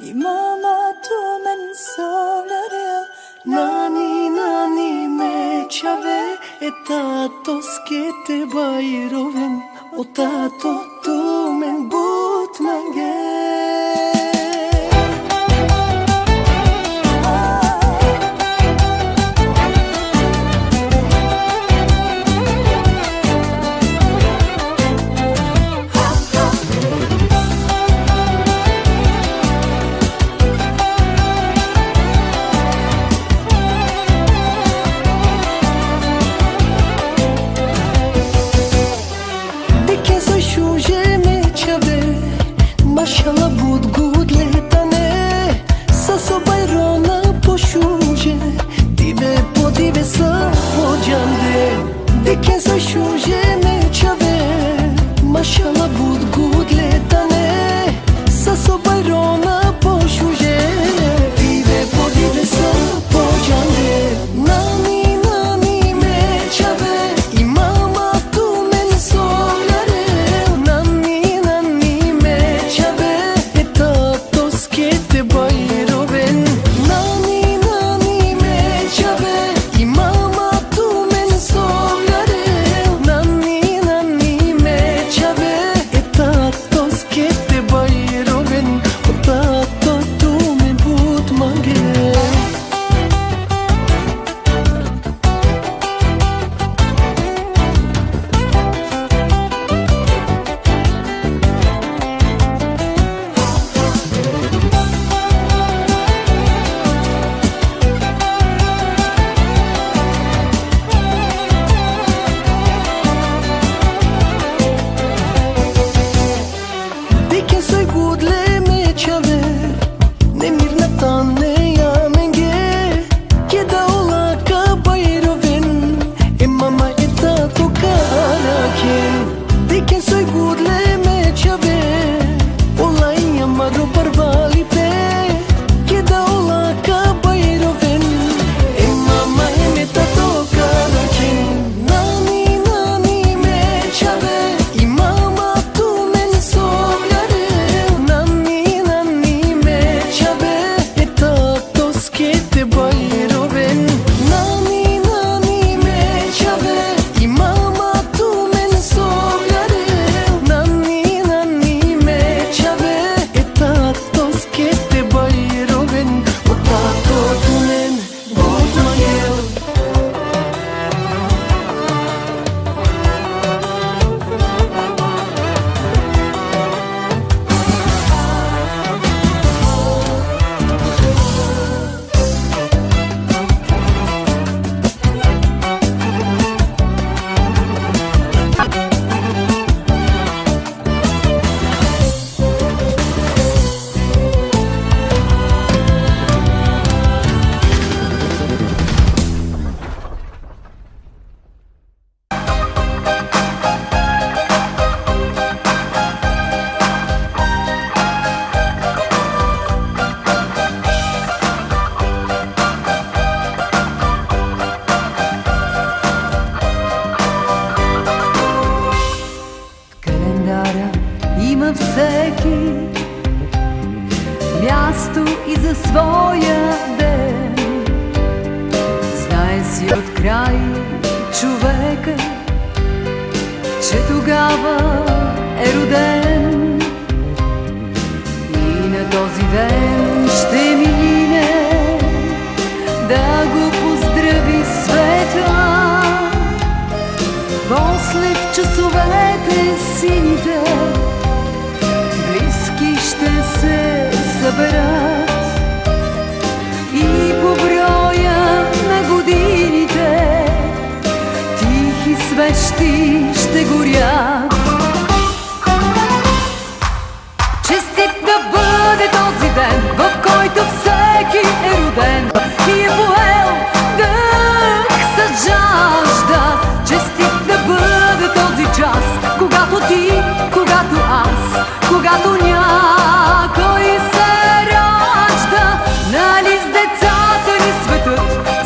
I mamma tu men sognare, nani nani me chave, e tato skete bajroven, o tato tu men but mange. Mashallah bud gud letane Saso bajrona po shuje Dive po dive sa po gjande Dike sa shuje me qave Mashallah bud gud letane Saso bajrona po shuje Dive po dive sa po gjande Nani nani me qave I mama tu men sognare Nani nani me skete bajroven, nani nani me qave I mama tu men sognare, nani nani me qave E tato skete bajroven, o tato tu me but mange. Има всеки място и за своя ден. Знае си от край човека, че тогава е роден. И на този ден ще мине да го поздрави света. После в часовете сините близки ще се съберат и по броя на годините тихи свещи ще горят. Честит да бъде този ден, в който всеки е роден и е поел дъх с жажда. Честит да бъде този час, когато ти, когато аз, когато някой се ражда. Нали с децата ни светът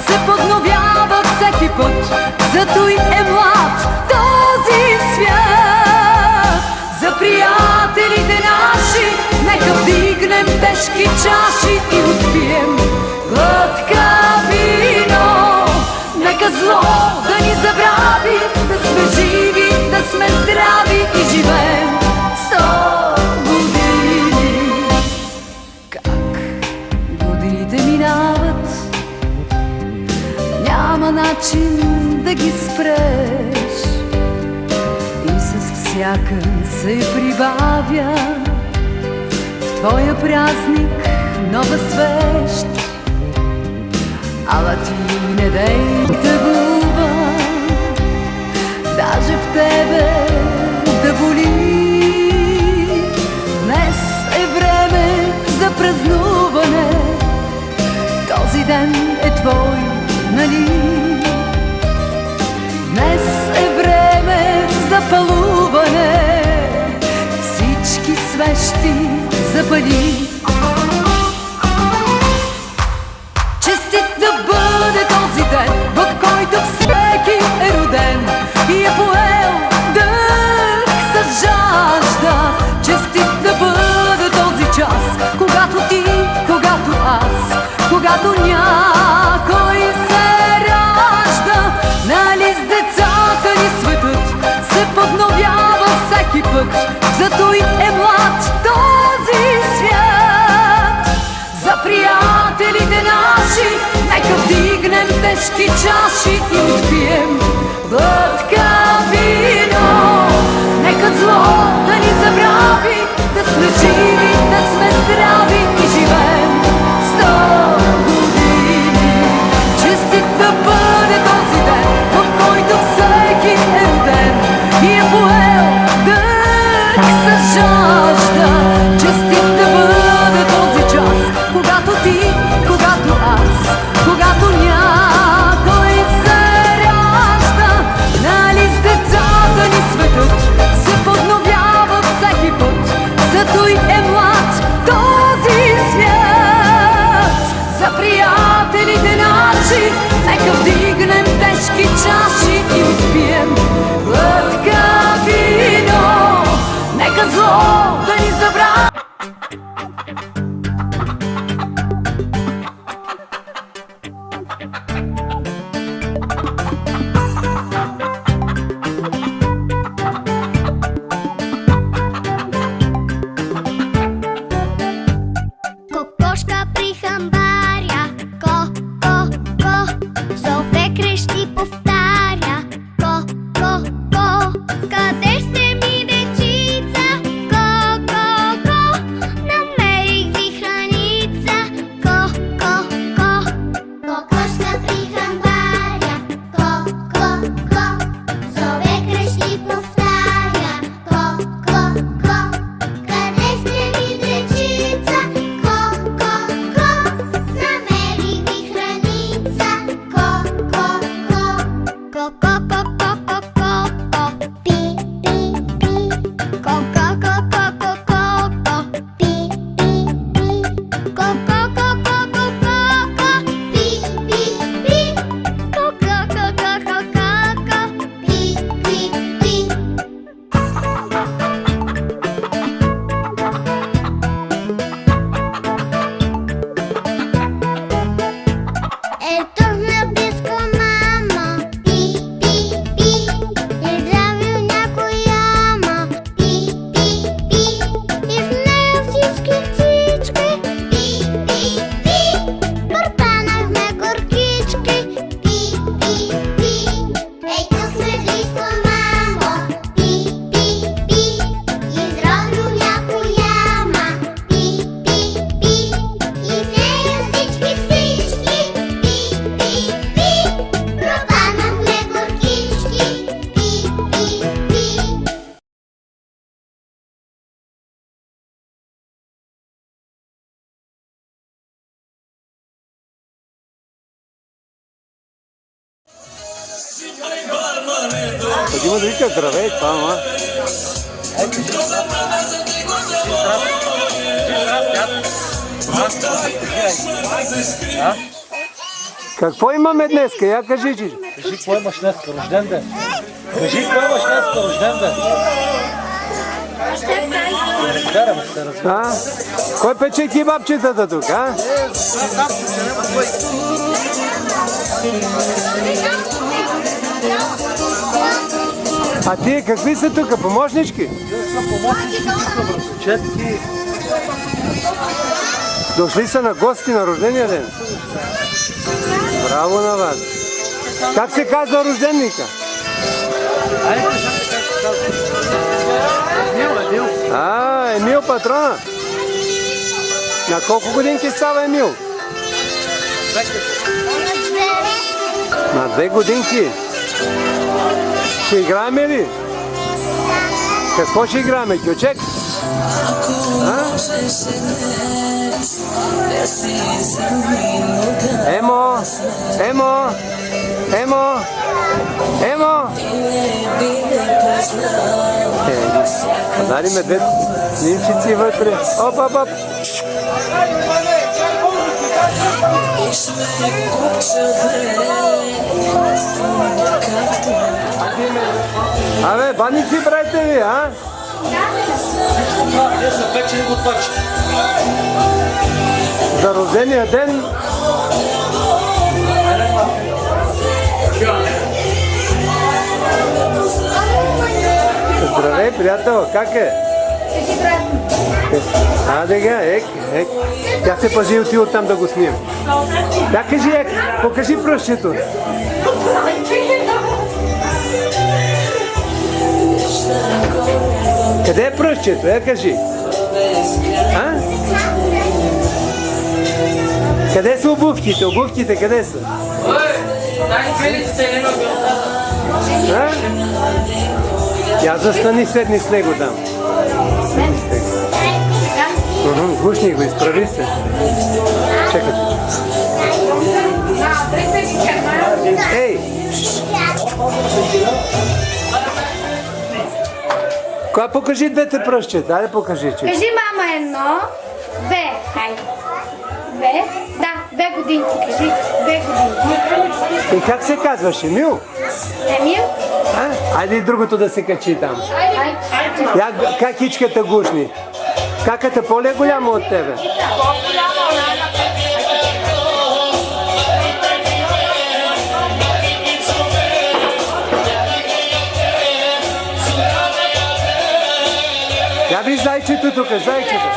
се подновява всеки път, зато и е млад този свят. За приятелите наши нека вдигнем те тежки чаши и отпием глътка вино. Нека зло да ни забрави, да сме живи, да сме здрави и живеем 100 години. Как годините минават, няма начин да ги спреш, и с всяка се прибавя в твоя празник нова свещ. Ала ти не дей тъгува, даже в тебе да боли. Днес е време за празнуване, този ден е твой, нали? Днес е време за палуване, всички свещи запали. Честит да бъде този ден, в който всеки е роден и е поел дъх с жажда. Честит да бъде този час, когато ти, когато аз, когато някой се ражда. Нали с децата ни светът се подновява всеки път, зато и е млад този свят. За приятелите наши нека вдигнем тежки чаши и отпием глътка вино. Нека зло да ни забрави, да сме живи, да сме здрави и живеем 100 години. Честит да бъде този ден, в който всеки е роден и е поел дъх с жажда. Честит да бъде този час, когато ти, когато аз, когато някой се ражда. Нали с децата ни светът се подновява всеки път, зато и е млад този свят. За приятелите наши нека вдигнем тежки чаши и отпием глътка вино. Нека зло да ни забрави. Кокошка при хамбаря, ко, ко, ко, зове, крещи, повтаря, ко, ко, ко. Къде сте ми, дечица? Ко, ко, ко, намерих ви храница, ко, ко, ко. Кокошка при хамбаря, ко, ко, ко, зове, крещи, повтаря, ко, ко, ко. Къде сте ми, дечица? Ко, ко, ко, намерих ви храница, ко, ко, ко. Ко, ко, ко, ко, ко, ко, ко, пи, пи, пи. Ко, ко, ко, ко, ко, ко, ко, пи, пи, пи. Ко, ко, ко, ко, ко, ко, ко, пи, пи, пи. Ко, ко, ко, ко, ко, ко, ко, пи, пи, пи. Ето на близко, мамо, пи, пи, пи. Изравил някой яма, пи, пи, пи. И в нея всички птички, пи, пи, пи. Пропанахме горкички, пи, пи, пи. Ето сме близко, мамо, пи, пи, пи. Изравил някой яма, пи, пи, пи. И в нея всички, пи, пи, пи. Пропанахме горкички, пи, пи, пи. Пък има да вика здравей, това, ама. Какво имаме днеска? Я кажи, че. Кажи, кой имаш днес рожден ден? Кажи, кой имаш днес рожден ден? А? Кой пече кебапчетата тук, а? А тие какви са тук? Помощнички? Дошли са на гости на рождения ден. Браво на вас. Как се казва рожденника? Емил патрона. На колко годинки става Емил? На 2 годинки. Ще играем ли? Какво ще играем? Кючек? Емо! Емо! Емо! Емо! Дали ме 2 снимчици вътре. Оп, оп, оп! Абе, баници правите ви, а? Ние са печени готвачи. За рождения ден. Здравей, приятел, как е? Дега, ек. Тя се пази и отива там да го снимам. Да, кажи, покажи пръщето. Къде е пръщето? Кажи. А? Къде са обувките? Обувките къде са? А? Я застани, седни с него там. Гушни го, изправи се. Чакайте. Ей! Кога покажи 2 пръщета? Айде покажи, че. Кажи мама 1, 2, хайде. 2, да, 2 годинки, кажи 2 годинки. И как се казваш, Емил? Емил? Айде и другото да се качи там. Айде. Как ичката гушни? Каката по-ли е голяма от тебе? Я виж зайчето тук, зайчето.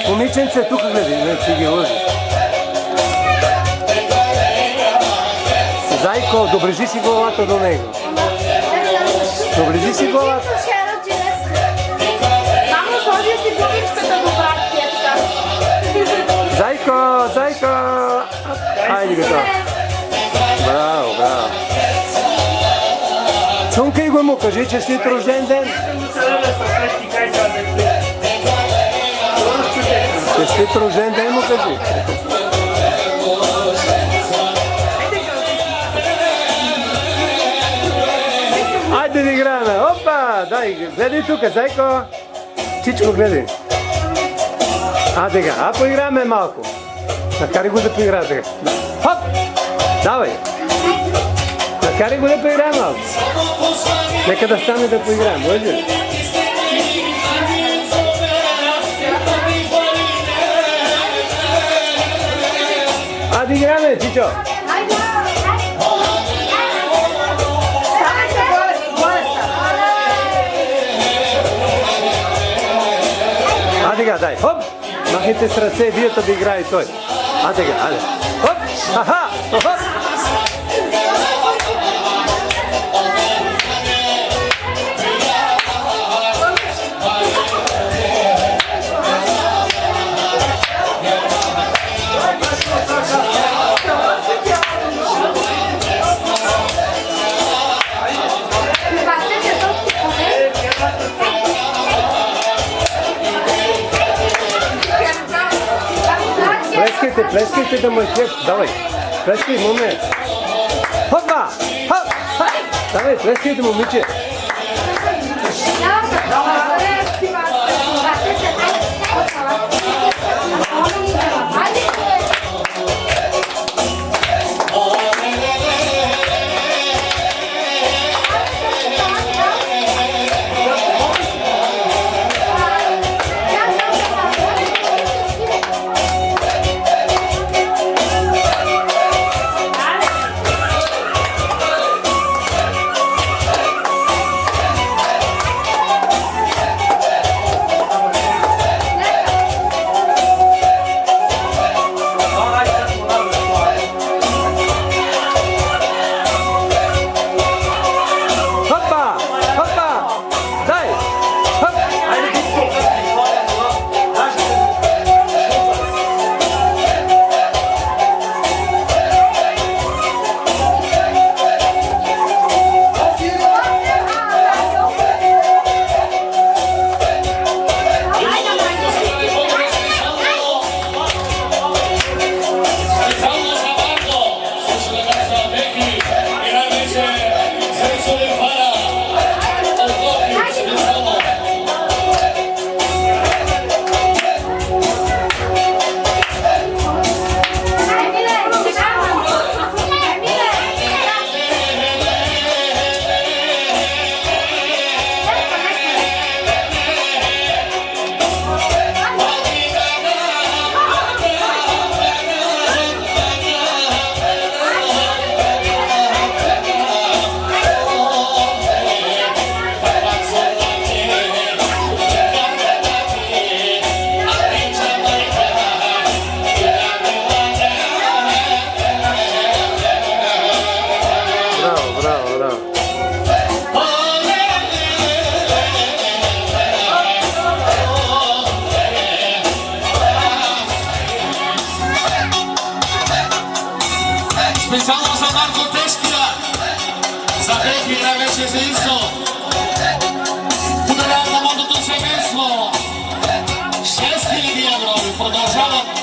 Момиченце тук гледай, не си ги лъжи. Зайко, доближи си главата до него. Доближи си главата. Мамо, сложи си главичката до братията. Зайко, зайко! Айде го това. Браво, браво. Цункай го му, кажи честит рожден ден. Честит рожден ден му кажи. Айде да играем. Опа! Дай, гледай тук, зайко. Чичко, гледай. Тега, поиграем малко. Накари го да поиграе сега. Хоп! Давай! Накари го да поиграе малко. Нека да стане да поиграем, може ли? Да играем, Чичо! Тега, дай, хоп! Махайте с ръце и вието да играе той. Тега, айде. Хоп! Аха! Хоп! Плескайте да му е кеф. Давай. Плескай, момент. Хопа! Хоп! Давай, плескайте, момиче. macierzyństwo. Budowa zawodu to przemysło. Wszystkie diablo podążało.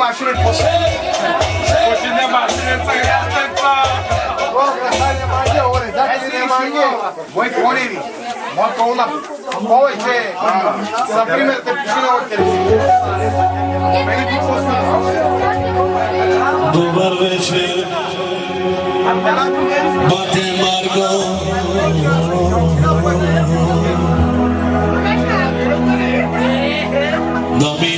Maszyny Počinne mašine sa jasneca. Moj ponivi, moj kolna, ovo će, za primjer te pišine ovog televizije. Meni tu Dobar večer, Bate Margo. Da mi